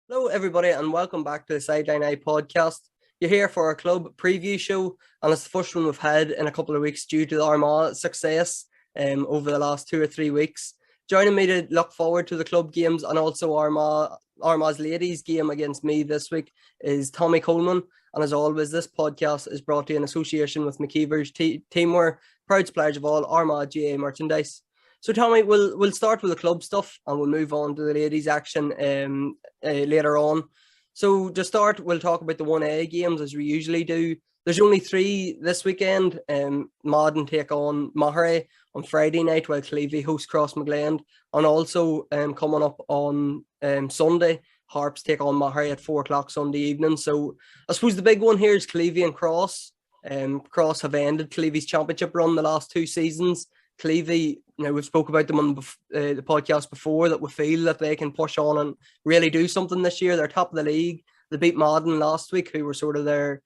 Hello, everybody, and welcome back to the Sideline Eye podcast. You're here for our club preview show, and it's the first one we've had in a couple of weeks due to the Armagh success over the last 2 or 3 weeks. Joining me to look forward to the club games and also Armagh's ladies game against me this week is Tommy Coleman. And as always, this podcast is brought to you in association with McKeever's Teamwear, proud suppliers of all Armagh GA merchandise. So Tommy, we'll start with the club stuff and we'll move on to the ladies' action later on. So to start, we'll talk about the 1A games as we usually do. There's only 3 this weekend. Madden take on Maher on Friday night while Clevie host Crossmaglen. And also coming up on Sunday, Harps take on Maher at 4 o'clock Sunday evening. So I suppose the big one here is Clevie and Cross. Cross have ended Clevie's championship run the last 2 seasons. Clevie, we've spoke about them on the podcast before, that we feel that they can push on and really do something this year. They're top of the league. They beat Madden last week, who were sort of their,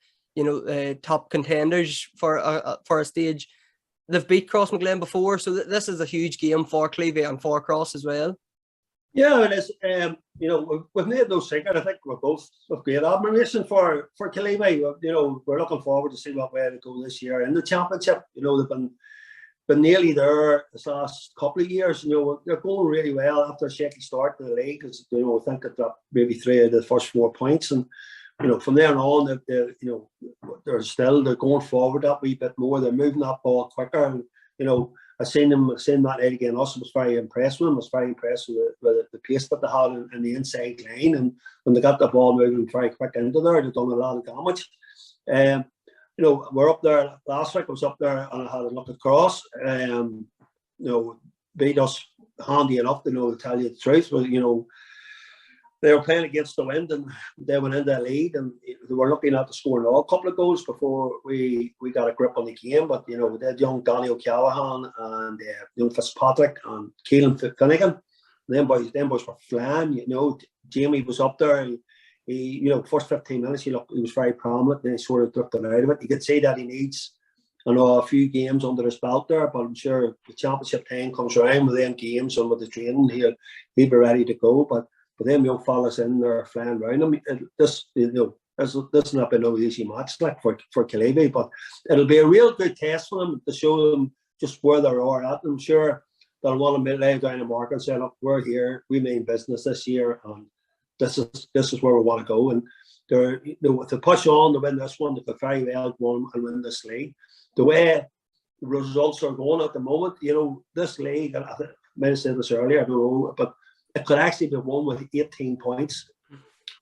top contenders for a stage. They've beat Crossmaglen before, so this is a huge game for Clevie and for Cross as well. Yeah, it is. We've made no secret. I think we're both of great admiration for Clevie. We're looking forward to see what way they go this year in the championship. They've been nearly there this last couple of years. They're going really well after a shaky start to the league. I think that maybe 3 of the first 4 points, and from there on, they're going forward that wee bit more. They're moving that ball quicker, and I seen that night again. Also, was very impressed with them. I was very impressed with the pace that they had in the inside line, and when they got the ball moving very quick into there, they've done a lot of damage. We're up there last week. I was up there and I had a look at Cross. Beat us handy enough to tell you the truth. But they were playing against the wind and they went into a lead, and they were looking at the scoring a couple of goals before we got a grip on the game. But they had young Danny O'Callaghan and Fitzpatrick and Keelan Finnegan. Them boys were flying. Jamie was up there. He, first 15 minutes, he was very prominent. Then he sort of drifted out of it. You could see that he needs, a few games under his belt there. But I'm sure the championship time comes around with them games and with the training, he'll be ready to go. But them young fellas in there flying around him, this has not been no easy match like for Clevie. But it'll be a real good test for them to show them just where they are at. I'm sure they'll want to lay down the mark and say, look, we're here, we mean business this year, and this is where we want to go. And they're to push on to win this one, they could very well go on and win this league. The way the results are going at the moment, this league, and I might have said this earlier, I don't know, but it could actually be won with 18 points.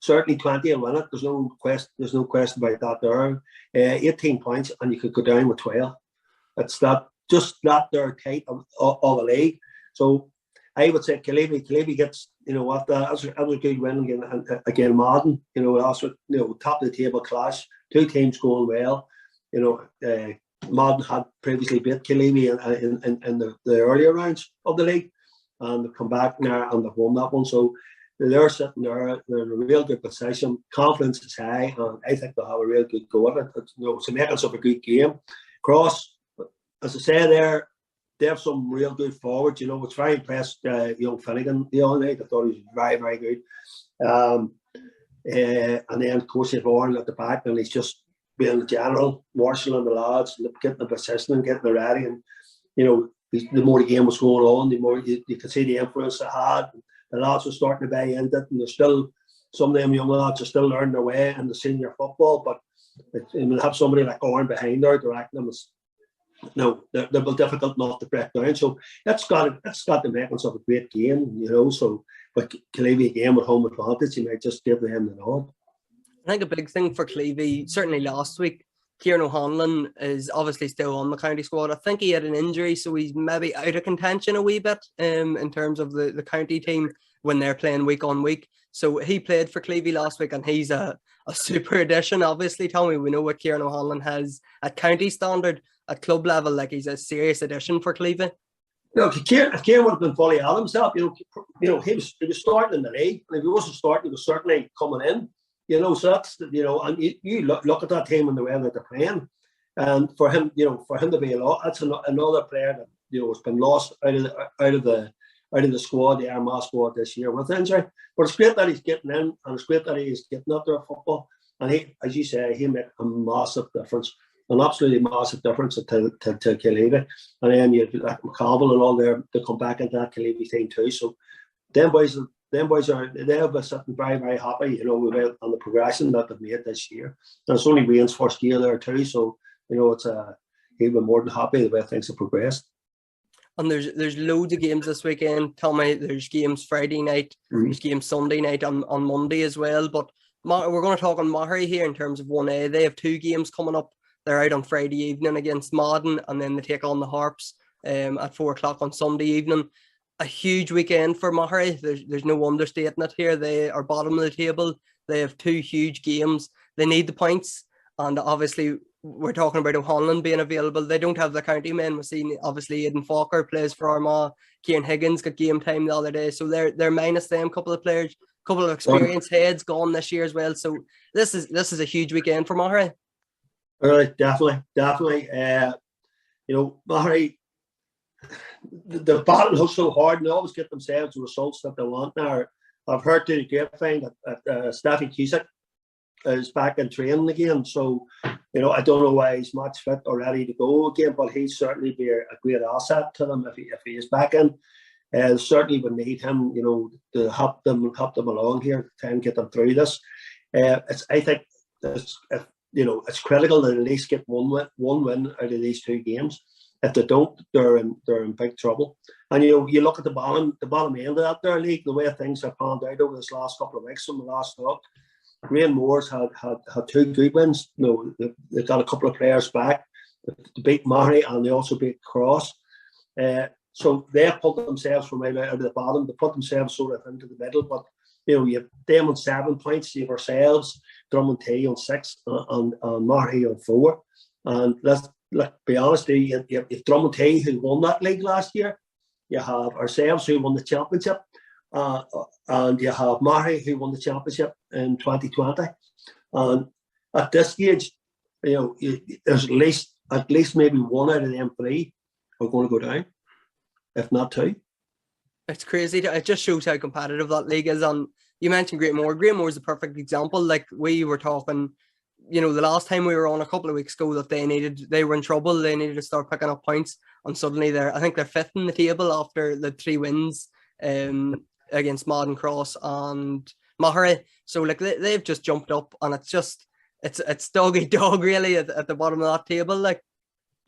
Certainly 20 will win it. There's no question about that there. 18 points, and you could go down with 12. It's just that they're tight of a league. So I would say Clevie gets, that was a good win again Madden. Also, top of the table clash, 2 teams going well. Madden had previously beat Clevie in the earlier rounds of the league, and they've come back now and they've won that one. So they're sitting there, they're in a real good position. Confidence is high, and I think they'll have a real good go at it. It's a makings of a good game. Cross, as I say there, they have some real good forwards. It's very impressed young Finnegan the other night. I thought he was very, very good. And then, of course, they've Oren at the back, and he's just being the general, marshalling the lads, getting the position and getting the ready. And, the more the game was going on, the more you could see the influence they had. The lads were starting to buy into it, and some of them young lads are still learning their way in the senior football. But we'll have somebody like Oren behind there directing them. They'll be difficult enough to break down. So it's got the makings of a great game, So, but Clevie again with home advantage, you might just give them the nod. I think a big thing for Clevie, certainly last week, Kieran O'Hanlon is obviously still on the county squad. I think he had an injury, so he's maybe out of contention a wee bit in terms of the county team when they're playing week on week. So he played for Clevie last week, and he's a super addition. Obviously, Tommy, we know what Kieran O'Hanlon has at county standard. At club level, like, he's a serious addition for Clevie. If Kieran would have been fully at himself, he was starting in the league, and if he wasn't starting, he was certainly coming in. So that's and you look at that team and the way that they're playing, and for him to be a lot, that's another player that has been lost out of out of the squad, the Armagh squad this year with injury. But it's great that he's getting in, and it's great that he's getting up there football. And he, as you say, he made a massive difference, an absolutely massive difference to Killedy. And then you like McCavill and all there to come back into that Killedy team too. So them boys are they'll be sitting very, very happy, you know, on the progression that they've made this year. And it's only Wayne's first year there too, so you know it's he'll be more than happy the way things have progressed. And there's loads of games this weekend. Tell me, there's games Friday night, there's games Sunday night, on Monday as well. But we're going to talk on Maher here in terms of 1A. They have 2 games coming up. They're out on Friday evening against Madden, and then they take on the Harps at 4 o'clock on Sunday evening. A huge weekend for Maher. There's no understating it here. They are bottom of the table. They have 2 huge games. They need the points, and obviously we're talking about O'Hanlon being available. They don't have the county men. We've seen obviously Aidan Falker plays for Armagh. Kieran Higgins got game time the other day, so they're minus them couple of players, couple of experienced heads gone this year as well. So this is a huge weekend for Maher. Right, definitely. You know, Maher, the battle is so hard, and they always get themselves the results that they want. Now, I've heard through the grapevine that Staffy Cusack is back in training again. So, you know, I don't know why he's match fit or ready to go again, but he'd certainly be a great asset to them if he is back in. Certainly would need him, you know, to help them along here, to try and get them through this. I think it's critical that at least get one win out of these 2 games. If they don't, they're in big trouble. And you know, you look at the bottom end of that there league, the way things have panned out over this last couple of weeks from the last talk. Graham Moore's had 2 good wins. You know, they've got a couple of players back to beat Maher, and they also beat Cross. So they've pulled themselves from out of the bottom. They put themselves sort of into the middle. But you know, you have them on 7 points. You have ourselves, Drummond T on 6, and Maher on 4. And let's be honest, you have Drummond T who won that league last year. You have ourselves who won the championship. And you have Maher who won the championship in 2020. And at this stage, you know, there's at least maybe 1 out of them 3 are going to go down, if not 2. It's crazy. It just shows how competitive that league is. And you mentioned Great Moore. Great Moore is a perfect example. Like we were talking, you know, the last time we were on a couple of weeks ago, that they were in trouble. They needed to start picking up points, and suddenly I think they're 5th in the table after the 3 wins against Madden, Cross and Maher. So like they've just jumped up, and it's dog eat dog really at the bottom of that table. Like,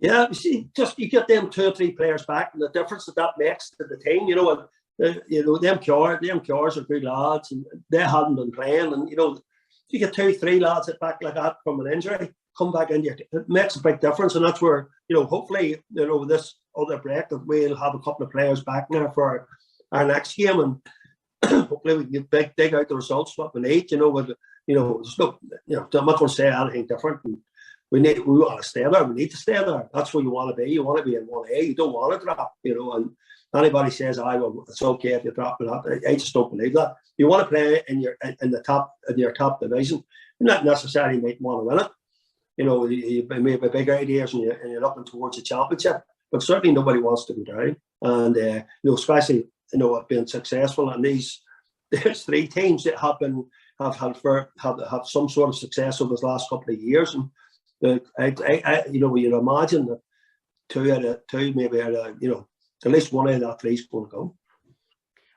yeah, you get them 2 or 3 players back, and the difference that makes to the team, you know, them Cures are good lads, and they hadn't been playing, and you know, you get 2 or 3 lads back like that from an injury, come back in, it makes a big difference. And that's where, you know, hopefully, you know, this other break that we'll have a couple of players back now for our next game, and hopefully we can dig out the results what we need. You know, with there's no, you know, I'm not going to say anything different. And we want to stay there. We need to stay there. That's where you want to be. You want to be in 1A. You don't want to drop. You know, and anybody says, well, it's okay if you drop it. I just don't believe that. You want to play in your top division. You not necessarily might want to win it. You know, you may have big ideas and you're looking towards a championship, but certainly nobody wants to go down. And you know, especially, you know, have been successful, and there's 3 teams that have had some sort of success over the last couple of years. And you know, you'd imagine that 2 out of 2, maybe out of, you know, at least 1 out of that 3 is going to go.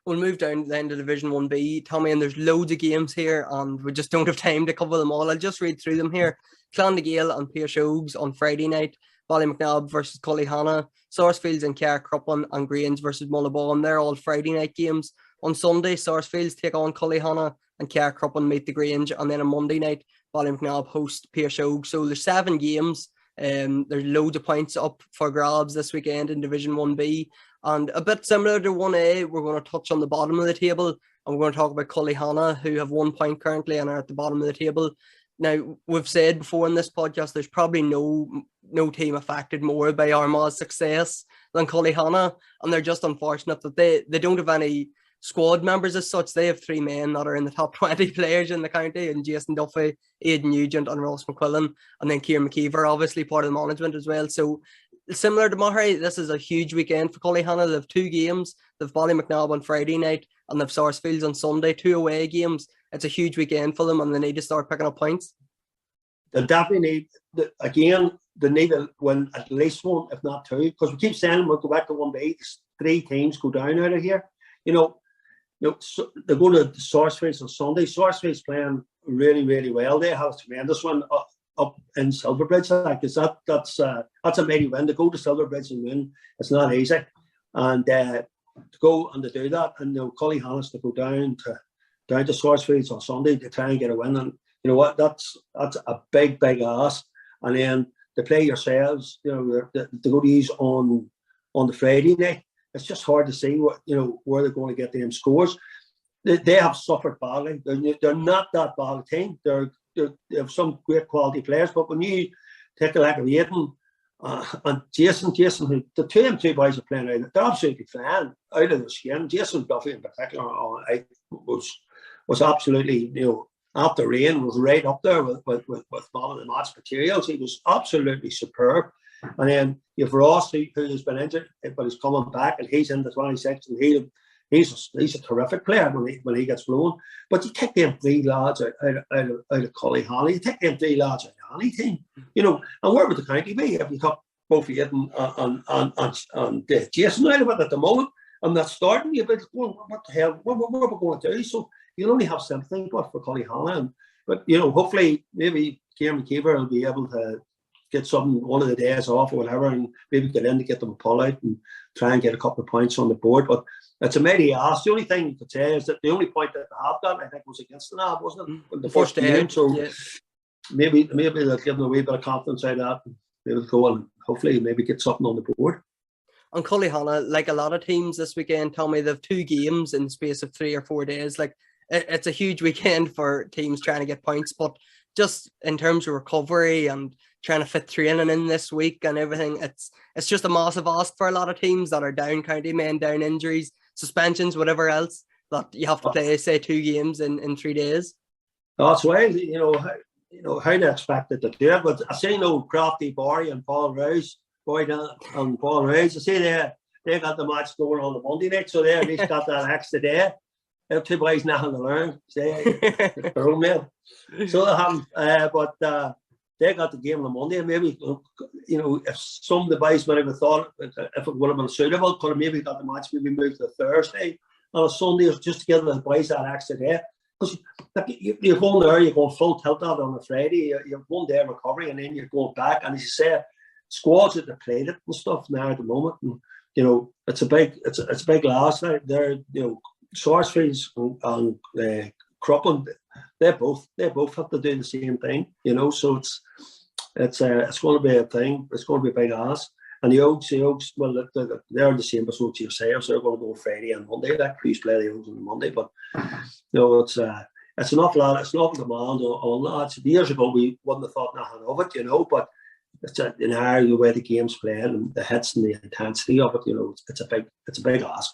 We'll move down then to Division 1B, Tommy, and there's loads of games here, and we just don't have time to cover them all. I'll just read through them here. Clondegale and Pierce Oaks on Friday night. Ballymacnab versus Cullyhanna. Sarsfields and Carrickcruppen and Grange versus Mullabawn. They're all Friday night games. On Sunday, Sarsfields take on Cullyhanna and Carrickcruppen meet the Grange. And then on Monday night, Ballymacnab host Pierce Oaks. So there's 7 games. There's loads of points up for grabs this weekend in Division 1B. And a bit similar to 1A, we're going to touch on the bottom of the table, and we're going to talk about Cullyhanna, who have 1 point currently and are at the bottom of the table. Now, we've said before in this podcast, there's probably no team affected more by Armagh's success than Cullyhanna, and they're just unfortunate that they don't have any squad members as such. They have 3 men that are in the top 20 players in the county, and Jason Duffy, Aidan Nugent and Ross McQuillan, and then Kieran McKeever, obviously part of the management as well. So similar to Maher, this is a huge weekend for Cullyhanna. They have 2 games. They've Ballymacnabb on Friday night and they've Sarsfields on Sunday, 2 away games. It's a huge weekend for them and they need to start picking up points. They definitely need, they need to win at least one, if not 2, because we keep saying we'll go back to 1B. 3 teams go down out of here. So they go to Sarsfields on Sunday. Sarsfields playing really, really well. They have a tremendous one up in Silverbridge. That's a mighty win. To go to Silverbridge and win, it's not easy. And to go and to do that, and Cullyhanna to go down to Sarsfields on Sunday to try and get a win. And you know what? That's a big ask. And then to play yourselves, to go to these on the Friday night. It's just hard to see where they're going to get them scores. They have suffered badly. They're not that bad a team. They have some great quality players, but when you take a look at Aidan and Jason, the 2 boys are playing out. They're absolutely flying out of the skin. Jason Duffy in particular was absolutely, after rain, was right up there with man of the match materials. He was absolutely superb. And then you've Ross, who has been injured, but he's coming back, and he's in the 26, and he's a terrific player when he gets flowing. But you take them 3 lads out of Cullyhanna, you take them 3 lads out of any team, and where would the county be if you took both Aidan and Jason out of it at the moment? I'm not starting. You'll be going, what the hell? What are we going to do? So you'll only have something for Cullyhanna. But hopefully, maybe Kieran McKeever will be able to get one of the days off or whatever, and maybe get in to get them a pull out and try and get a couple of points on the board. But it's a mighty ask. The only thing you could say is that the only point that they have got, I think, was against the NAB, wasn't it? In the first game. So maybe they'll give them a wee bit of confidence out of that. And maybe they'll go and hopefully maybe get something on the board. On Cullyhanna, like a lot of teams this weekend, Tommy, they have 2 games in the space of 3 or 4 days. Like it's a huge weekend for teams trying to get points, but just in terms of recovery and trying to fit training in this week and everything, it's just a massive ask for a lot of teams that are down county men, down injuries, suspensions, whatever else, that you have to play, say, 2 games in 3 days. That's why, how they expected to do it. But I see Crafty Barry and Paul Rouse, I see they got the match going on the Monday night, so they at least got that extra day. They have 2 boys nothing to learn. Their own man. So they haven't, but they got the game on Monday, and maybe if some of the boys might have thought if it would have been suitable, could have maybe got the match maybe moved to Thursday on a Sunday, just to give the boys that extra day. Because you're going there, you're going full tilt out on a Friday, you're 1 day recovery, and then you're going back. And as you say, squads that have played it and stuff now at the moment, and it's a big loss. They're Sarsfields and Cruppen, they both have to do the same thing, so it's going to be a thing. It's going to be a big ask. And the Oaks, well, they're the same as what yourselves. They're going to go Friday and Monday. That Crews play the Oaks on Monday, but it's an awful lot. It's an awful demand on lads. Years ago we wouldn't have thought nothing of it, but it's in the way the game's played and the hits and the intensity of it. It's a big ask.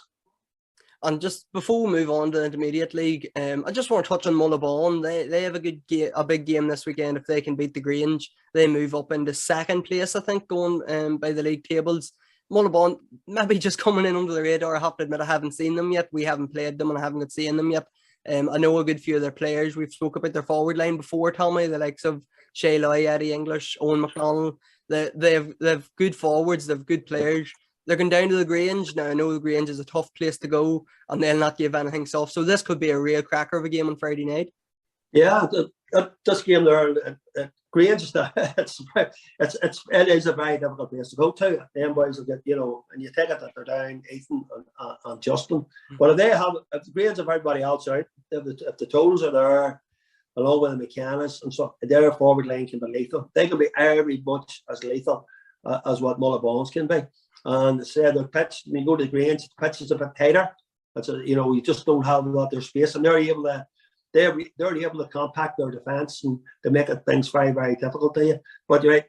And just before we move on to the Intermediate League, I just want to touch on Mullaghbone. They have a big game this weekend. If they can beat the Grange, they move up into 2nd place, I think, going by the league tables. Mullaghbone maybe just coming in under the radar. I have to admit I haven't seen them yet. We haven't played them and I haven't got seen them yet. I know a good few of their players. We've spoke about their forward line before, Tommy, the likes of Shay Loy, Eddie English, Owen McDonnell. They have good forwards. They have good players. They're going down to the Grange. Now, I know the Grange is a tough place to go and they'll not give anything soft. So this could be a real cracker of a game on Friday night. Yeah, this game there, Grange is it is a very difficult place to go to. Them boys will get, and you take it that they're down Ethan and Justin. But if the Grange have everybody else out, if the totals are there, along with the mechanics and stuff, their forward line can be lethal. They can be every much as lethal as what Mullaghone's can be. And say the pitch, when you go to the Grange, the pitch is a bit tighter. You just don't have a lot of their space, and they're able to compact their defence and to make things very, very difficult to you. But you're right,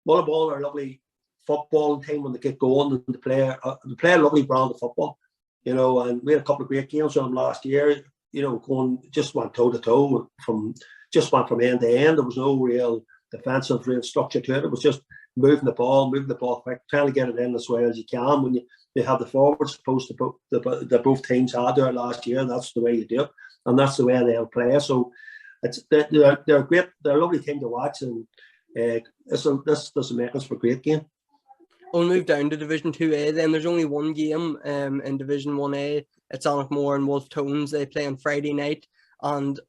Mullaghbone are a lovely footballing team when they get going, and they play a lovely brand of football. And we had a couple of great games with them last year. Just went toe to toe from end to end. There was no real defensive real structure to it. It was just moving the ball quick, trying to get it in as well as you can. When you have the forwards supposed to put that both teams had there last year, that's the way you do it, and that's the way they'll play. So they're great. They're a lovely team to watch, and this doesn't make us for a great game. We'll move down to Division 2A then. There's only one game in Division 1A. It's Armagh and Wolf Tones. They play on Friday night. And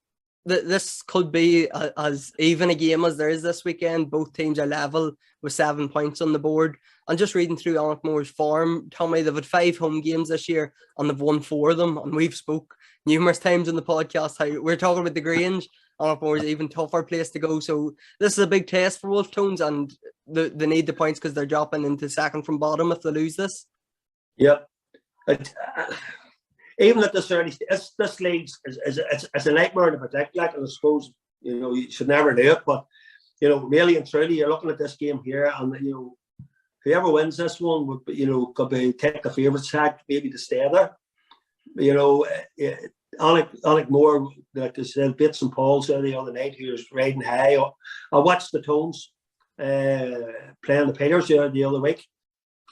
this could be as even a game as there is this weekend. Both teams are level with 7 points on the board. And just reading through Armagh's form, Tommy, they've had 5 home games this year and they've won 4 of them. And we've spoke numerous times in the podcast how we're talking about the Grange. Armagh is an even tougher place to go. So this is a big test for Wolf Tones, and they need the points because they're dropping into second from bottom if they lose this. Yeah. Even at this early stage, this league is a nightmare to predict. Like, and I suppose, you should never do it. But, really and truly, you're looking at this game here, and, whoever wins this one would, could be take a favourite sack, maybe to stay there. Alec Moore, like I said, beat St Paul's the other night, who was riding high. I watched the Tones playing the Peters the other week.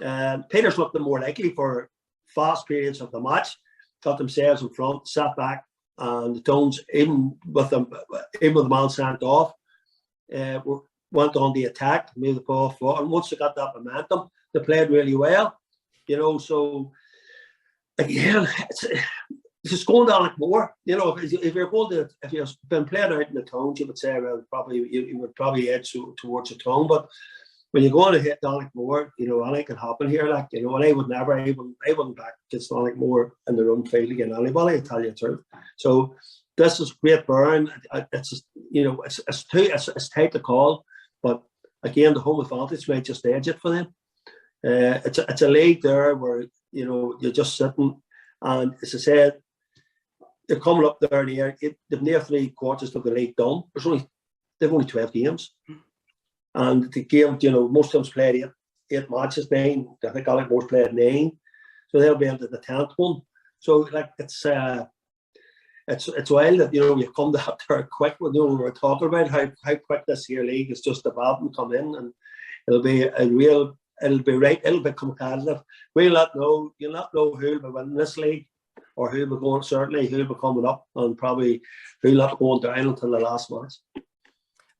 Peters looked the more likely for fast periods of the match, got themselves in front, sat back, and the Tones, even with the man sent off, went on the attack, made the ball forward, and once they got that momentum, they played really well. So again, it's just going down like more. If you've been playing out in the Tones, you would say, well, you would probably edge towards the Tone. But when you're going to hit Donnick Moore, anything can happen here. Like, and I would never, I wouldn't back against Donnick Moore in their own field against anybody, I tell you the truth. So this is great burn. It's just, it's tight to call, but again, the home advantage might just edge it for them. It's a league there where you're just sitting, and as I said, they're coming up there in the air. They've near 3 quarters of the league done. They've only 12 games. And the game, most teams played 8 matches, 9. I think Alec Moore's played 9. So they'll be into the 10th one. So like it's wild that you come to there quick. We were talking about how quick this here league is just about to come in, and it'll be competitive. You'll not know who'll be winning this league, or who'll be coming up, and probably who'll not going down until the last match.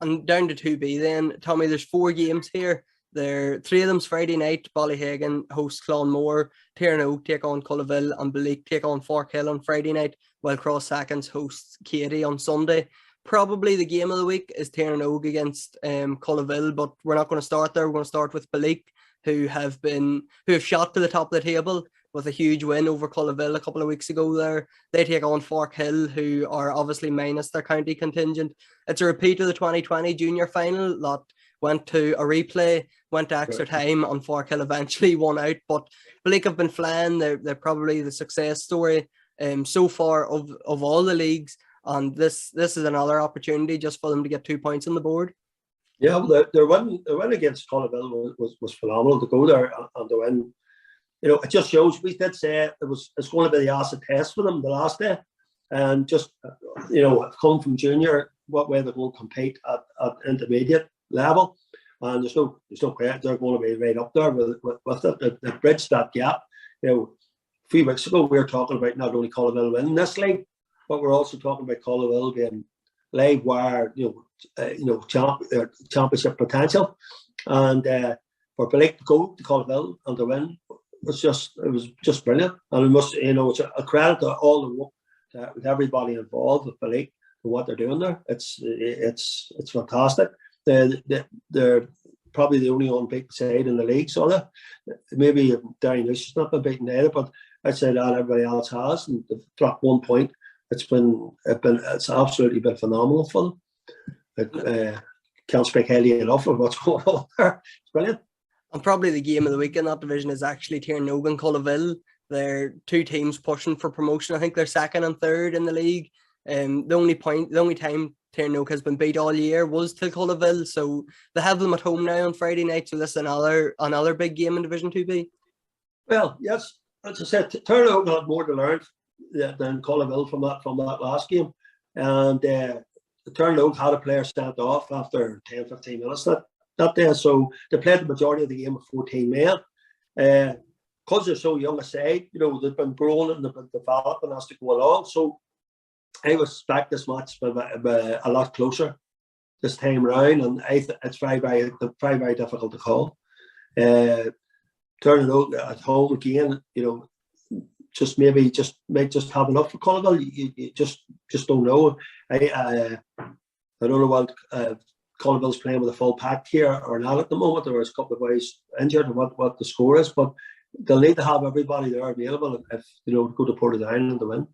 And down to 2B then, Tommy, there's 4 games here. 3 of them's Friday night. Ballyhagan hosts Clonmore, Tiernoak take on Cullaville, and Balik take on Forkhill on Friday night, while Cross Sackins hosts Katy on Sunday. Probably the game of the week is Tiernoak against Cullaville, but we're not going to start there. We're going to start with Balik, who have shot to the top of the table with a huge win over Cullaville a couple of weeks ago there. They take on Forkhill, who are obviously minus their county contingent. It's a repeat of the 2020 junior final that went to a replay, went to extra time, and Forkhill eventually won out. But Blake have been flying. They're probably the success story so far of all the leagues. And this is another opportunity just for them to get 2 points on the board. Yeah, their win against Cullaville was phenomenal to go there and to win. It just shows. We did say it's going to be the acid test for them the last day, and just come from junior, what way they're going to compete at intermediate level, and there's no credit. They're going to be right up there with it. They bridged that gap. A few weeks ago we were talking about not only Cullaville winning this league, but we're also talking about Cullaville being live wire, championship potential, and for Blake to go to Cullaville and to win. It was just brilliant, and it must, it's a credit to all the work, to everybody involved with Blake and what they're doing there. It's fantastic. They're probably the only unbeaten side in the league, so that maybe Derry News has not been beaten either, but I'd say that everybody else has, and they've dropped 1 point. It's absolutely been phenomenal for them. Can't speak highly enough of what's going on there. It's brilliant. And probably the game of the week in that division is actually Tiernoak and Cullaville. They're 2 teams pushing for promotion. I think they're 2nd and 3rd in the league. The only time Tiernoak has been beat all year was to Cullaville. So they have them at home now on Friday night. So this is another big game in Division 2B. Well, yes, as I said, Tiernoak had more to learn than Cullaville from that last game, and Tiernoak had a player sent off after 10-15 minutes. that day. So they played the majority of the game with 14 men. Because they're so young a side, they've been growing and they've been developing as they go along. So I would expect this match to be a lot closer this time round, and it's very, very, very, very difficult to call. Turning out at home again, just might just have enough for Connell. You just don't know. I don't know what Connell's playing with a full pack here or not at the moment. There was a couple of guys injured and what the score is, but they'll need to have everybody there available if go to Portadown to win.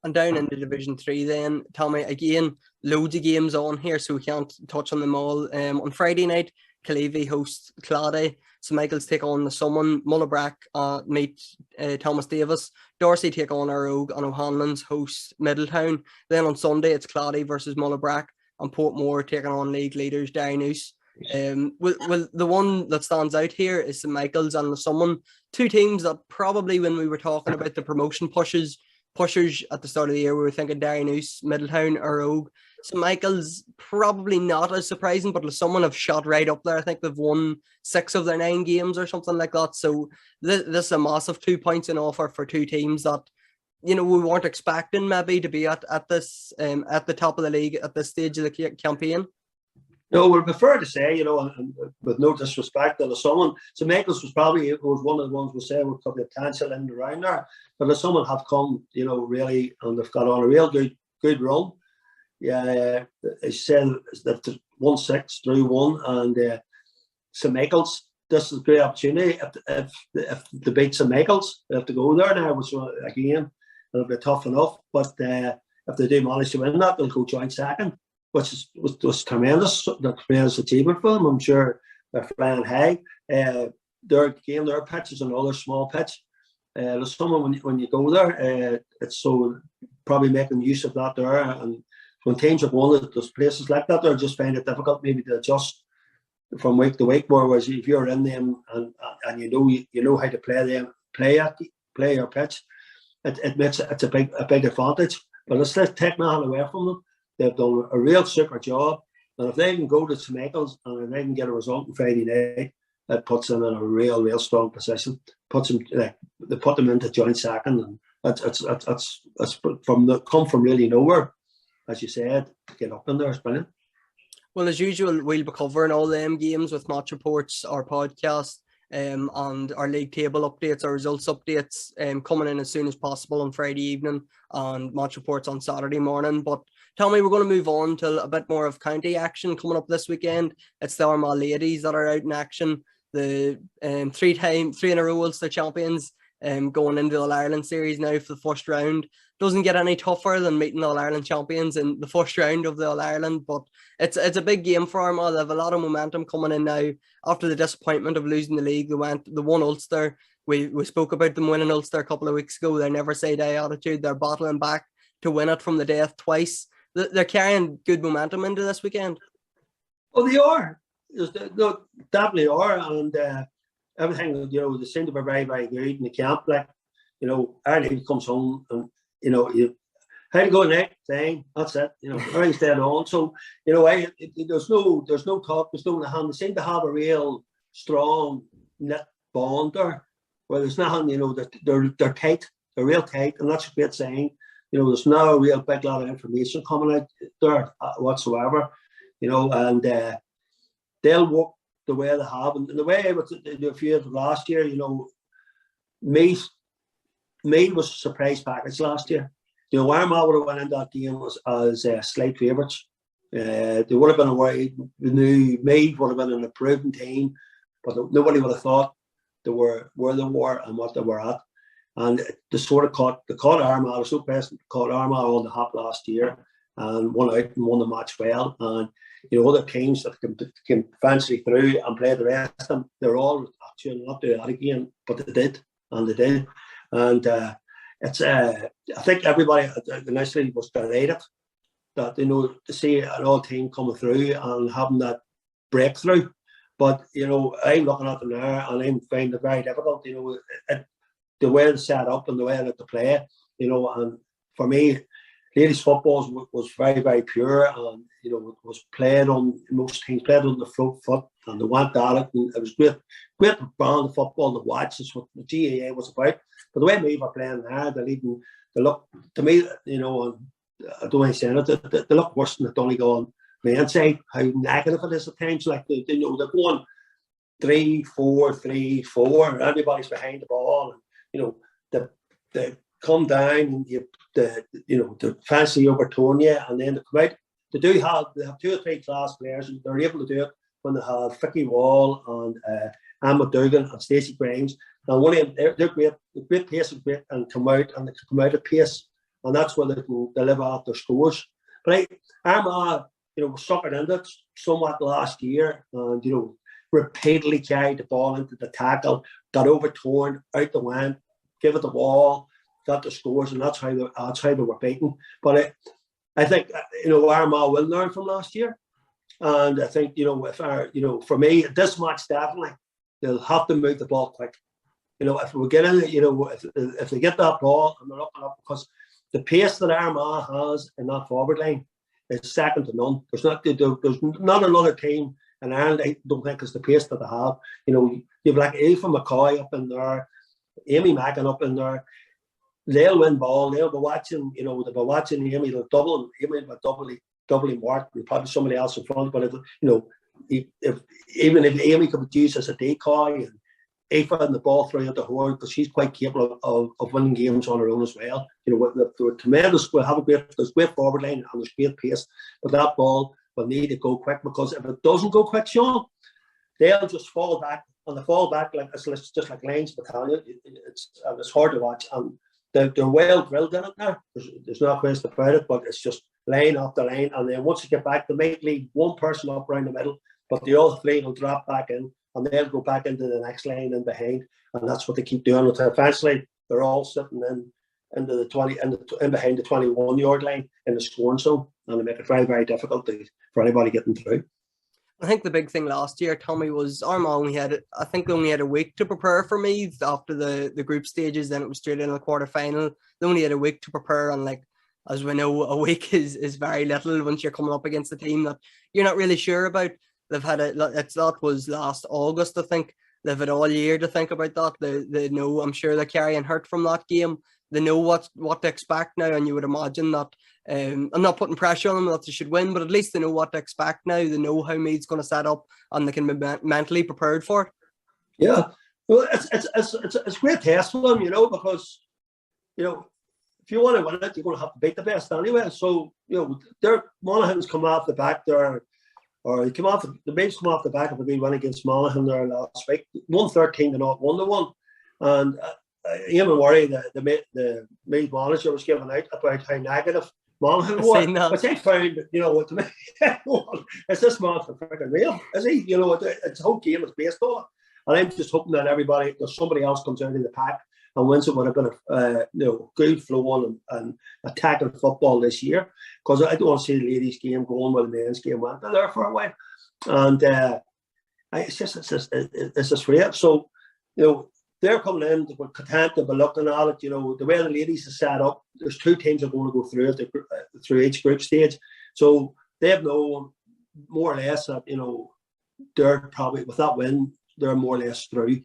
And down into Division 3 then, tell me again, loads of games on here, so we can't touch on them all. On Friday night, Calevi hosts Clady, St Michael's take on the Summon, Mullabrack meet Thomas Davis, Dorsey take on Armagh, and O'Hanlon's host Middletown. Then on Sunday, it's Clady versus Mullabrack, and Portmore taking on league leaders Downhouse. Well, the one that stands out here is St Michael's and the Summon, two teams that probably, when we were talking about the promotion pushers at the start of the year, we were thinking Downhouse, Middletown, Armagh. St Michael's probably not as surprising, but someone have shot right up there. I think they've won 6 of their 9 games or something like that. So this is a massive 2 points in offer for two teams that we weren't expecting maybe to be at this at the top of the league at this stage of the campaign. No, we'd prefer to say, and with no disrespect to the Summon, St Michael's was one of the ones we say would put the potential in the round there. But the Summon have come, really, and they've got on a real good run. Yeah, I said that 1-6 through 1, and St Michael's, this is a great opportunity. If they beat St Michael's, they have to go there now, which again, it'll be tough enough. But if they do manage to win that, they'll go joint second, which was tremendous achievement for them. I'm sure they're flying high. Their pitch is another small pitch. There's someone when you go there, it's so probably making use of that there. And when teams have won those places like that, they'll just find it difficult maybe to adjust from week to week. Whereas if you're in them and you know how to play your pitch, it makes it's a big advantage. But it's not taking that away from them. They've done a real super job, and if they can go to St Michael's and if they can get a result on Friday night, it puts them in a real strong position. They put them into joint second, and it's come from really nowhere, as you said, to get up in there. It's brilliant. Well, as usual, we'll be covering all them games with match reports, our podcast, and our league table updates, our results updates, coming in as soon as possible on Friday evening, and match reports on Saturday morning. But tell me, we're going to move on to a bit more of county action coming up this weekend. It's the Armagh ladies that are out in action. The 3 in a row Ulster champions, going into the All-Ireland series now for the first round. Doesn't get any tougher than meeting the All-Ireland champions in the first round of the All-Ireland, but it's a big game for Armagh. They have a lot of momentum coming in now after the disappointment of losing the league. They won Ulster. We spoke about them winning Ulster a couple of weeks ago. Their never say die attitude. They're battling back to win it from the death twice. They're carrying good momentum into this weekend. Oh, they are. They definitely are, and everything. They seem to be very, very good in the camp. Like, Ireland comes home and how to go next thing. That's it. Everything's dead on. So there's no talk. There's no hand. They seem to have a real strong knit bond there, where there's nothing. They're tight. They're real tight, and that's a great saying. There's no real big lot of information coming out there whatsoever. And they'll work the way they have, and the way the few of last year. Meath was a surprise package last year. Armagh would have went into that game as slight favourites. They would have been away. We knew Meath would have been an improving team, but nobody would have thought they were where they were and what they were at. And they sort of caught Armagh. They so best caught Armagh on the hop last year and won out and won the match well. And other teams that can eventually through and play the rest of them, they're all actually not doing that again, but they did. And it's I think everybody initially was delighted that to see an old team coming through and having that breakthrough. But I'm looking at them now and I'm finding it very difficult. The way they set up and the way that they play. And for me, ladies football was very, very pure, and you know, it was played on most teams played on the front foot, and they went at it, and it was great brand of football to watch. That's what the GAA was about. But the way we were playing there, they look to me, you know, and I don't want to say it, they look worse than the Donegal men's side. How negative it is at times. Like you know, they're going 3-4-3-4. Everybody's behind the ball, and you know, they come down and the fancy overturn you, and then they come out. They have 2 or 3 class players, and they're able to do it when they have Vicky Wall and Emma Dugan and Stacey Grimes. Now, one of them, they're great pace and come out at pace, and that's where they can deliver out their scores. But Armagh, you know, was suckered into it somewhat last year, and you know, repeatedly carried the ball into the tackle, got overturned, out the wind, give it the ball, got the scores, and that's how they were beaten. But I think you know, Armagh will learn from last year, and I think you know, for me, this match definitely they'll have to move the ball quick. You know, if we get in, you know, if they get that ball and they're looking up, because the pace that Armagh has in that forward line is second to none. There's not another team in Ireland, I don't think, is the pace that they have. You know, you've like Aoife McCoy up in there, Amy Mackin up in there. They'll win ball. They'll be watching. You know, they'll be watching Amy. They'll double. Amy will doubly marked. There'll probably somebody else in front. But if, you know, even if Amy could be used as a decoy, and Aoife and the ball through at the horn, because she's quite capable of winning games on her own as well. You know, they're tremendous. We'll have there's great forward line and there's great pace, but that ball will need to go quick, because if it doesn't go quick, Sean, they'll just fall back. And they fall back like it's just like Lane's battalion. It's hard to watch, and they're well drilled in it now. There's no question about it, but it's just line after line, and then once you get back, they might leave one person up around the middle, but the other 3 will drop back in, and they'll go back into the next line in behind, and that's what they keep doing. Eventually, they're all sitting into the 20 in behind the 21-yard line in the scoring zone, and they make it very, very difficult for anybody getting through. I think the big thing last year, Tommy, was Armagh only had a week to prepare for Meath after the group stages. Then it was straight in the quarter final. They only had a week to prepare, and like, as we know, a week is very little once you're coming up against a team that you're not really sure about. They've had that was last August, I think. They've had all year to think about that. They know, I'm sure they're carrying hurt from that game. They know what to expect now, and you would imagine that. I'm not putting pressure on them that they should win, but at least they know what to expect now. They know how Meath's going to set up, and they can be mentally prepared for it. Yeah, well, it's a great test for them, you know, because you know, if you want to win it, you're going to have to beat the best anyway. So you know, Monaghan's come off the back there, or the Meath's come off the back of a good win against Monaghan there last week, 113 to not 1-1, and Eamon Worry, the Meath manager, was giving out about how negative Monaghan was, which I found, you know, to me, is this man for freaking real? Is he? You know, it's the whole game is based on it. And I'm just hoping that somebody else comes out in the pack and wins it with a bit of, good flow on and attacking football this year. Because I don't want to see the ladies' game going while the men's game went there for a while. And it's just great. So, you know, they're coming in with content, they'll be looking at it, you know, the way the ladies are set up. There's 2 teams that are going to go through each group stage. So they've known more or less that, you know, they're probably, with that win, they're more or less through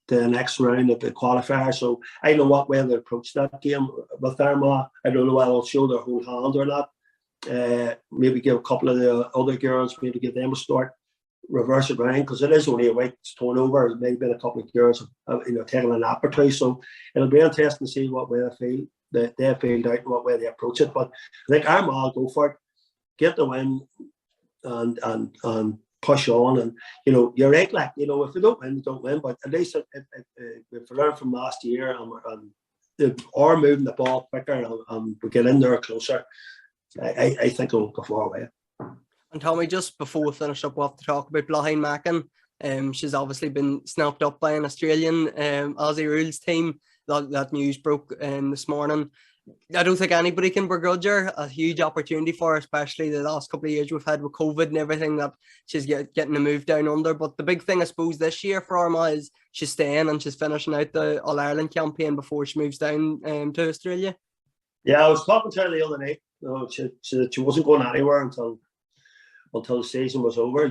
the next round of the qualifier. So I know what way they'll approach that game with Armagh. I don't know whether they'll show their whole hand or not. Maybe give a couple of the other girls, maybe give them a start. Reverse it around, because it is only a week's turnover. Maybe a couple of girls, taking a nap or 2. So it'll be interesting to see what way they feel out and what way they approach it. But I think Armagh go for it, get the win, and push on. And you know, you're right. Like, you know, if they don't win, they don't win. But at least if we learn from last year, and they are moving the ball quicker, and we get in there closer, I think it'll go far away. And Tommy, just before we finish up, we'll have to talk about Blaine Mackin. She's obviously been snapped up by an Australian Aussie rules team. That news broke this morning. I don't think anybody can begrudge her. A huge opportunity for her, especially the last couple of years we've had with COVID and everything, that she's getting a move down under. But the big thing, I suppose, this year for Armagh is she's staying and she's finishing out the All-Ireland campaign before she moves down to Australia. Yeah, I was talking to her the other night. She said she wasn't going anywhere until the season was over,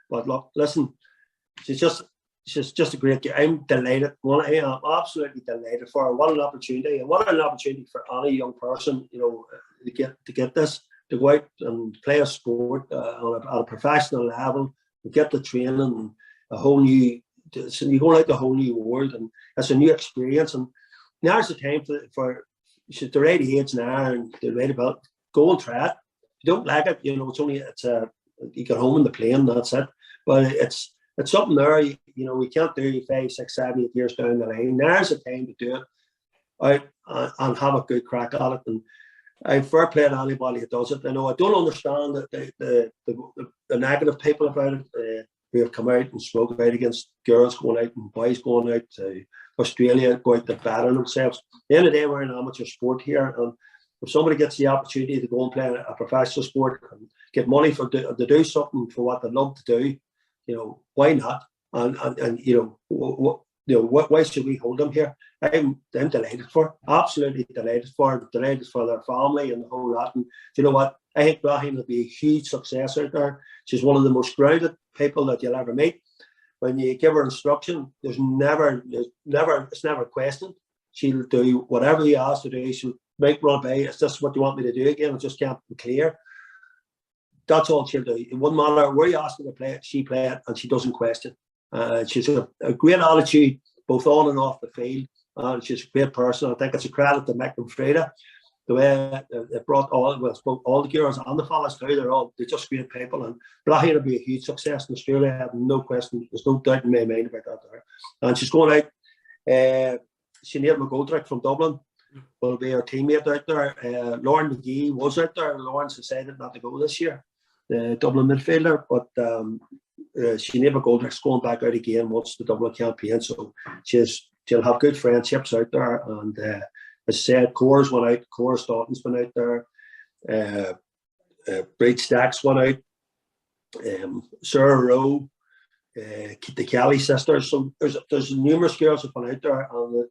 But look, listen, she's just a great girl. I'm delighted. I am absolutely delighted for her. What an opportunity, and what an opportunity for any young person, to get this, to go out and play a sport at a professional level, to get the training and a whole new. So you're going out to a whole new world, and it's a new experience. And now's the time for she's the right age now, and the right about go and try it. If you don't like it, you get home in the plane, that's it. But it's something there, we can't do 5, 6, 7, 8 years down the line. Now's the time to do it out and have a good crack at it. And I fair play to anybody who does it. I know I don't understand the negative people about it who have come out and spoke out against girls going out and boys going out to Australia, going out to better themselves. At the end of the day, we're an amateur sport here, and if somebody gets the opportunity to go and play a professional sport and get money to do something for what they love to do, why not? And why should we hold them here? I'm delighted for her. Absolutely delighted for her. Delighted for their family and the whole lot. And you know what? I think Brahim will be a huge success out there. She's one of the most grounded people that you'll ever meet. When you give her instruction, it's never questioned. She'll do whatever you ask her to do. She'll make run by. Is this what you want me to do again? I just can't be clear. That's all she'll do. It wouldn't matter where you ask her to play it, she play it, and she doesn't question. She's a great attitude, both on and off the field. And she's a great person. I think it's a credit to Mick and Freda, the way they brought all the girls and the fellas through. They're just great people. And Brahim will be a huge success in Australia. I have no question. There's no doubt in my mind about that there. And she's going out. Sinead McGoldrick from Dublin will be our teammate out there. Lauren McGee was out there. Lauren's decided not to go this year, the Dublin midfielder. But Sinead McGoldrick's going back out again once the Dublin campaign. So she'll have good friendships out there. And as I said, Cora's went out. Cora Staunton's been out there. Braid Stacks went out. Sarah Rowe. The Kelly sisters. So there's numerous girls that have been out there, and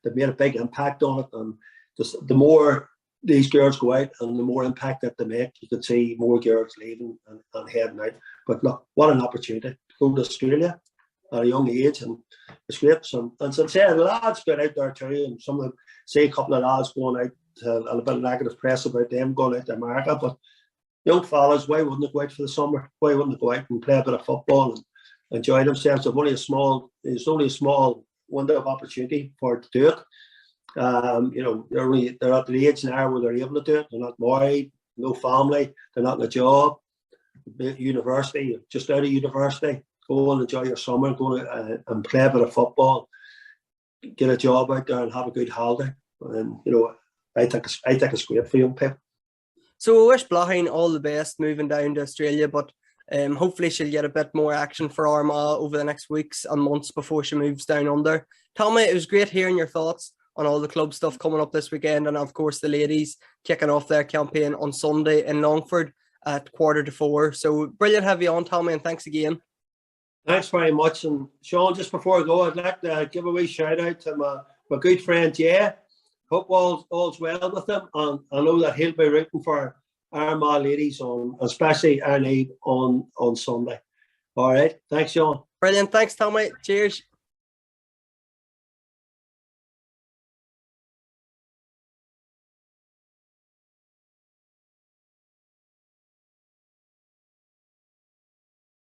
they've made a big impact on it. And just the more these girls go out and the more impact that they make, you can see more girls leaving and heading out. But look, what an opportunity to go to Australia at a young age, and it's great. And as I said, the lads been out there too, and some of them say a couple of lads going out, a bit of negative press about them going out to America. But young fellas, why wouldn't they go out for the summer? Why wouldn't they go out and play a bit of football and enjoy themselves? There's only a small window of opportunity for to do it. They're at the age now where they're able to do it. They're not married, no family, they're not in a job, university, just out of university. Go and enjoy your summer, go and play a bit of football, get a job out there and have a good holiday. And I think it's great for young people. So I wish Blaine all the best moving down to Australia, but hopefully she'll get a bit more action for Armagh over the next weeks and months before she moves down under. Tommy, it was great hearing your thoughts on all the club stuff coming up this weekend, and of course the ladies kicking off their campaign on Sunday in Longford at 3:45. So brilliant to have you on, Tommy, and thanks again. Thanks very much. And Sean, just before I go, I'd like to give a wee shout out to my good friend Jay. Hope all's well with him, and I know that he'll be rooting for Armagh ladies especially Armagh on Sunday. All right, thanks, Sean. Brilliant, thanks, Tommy. Cheers.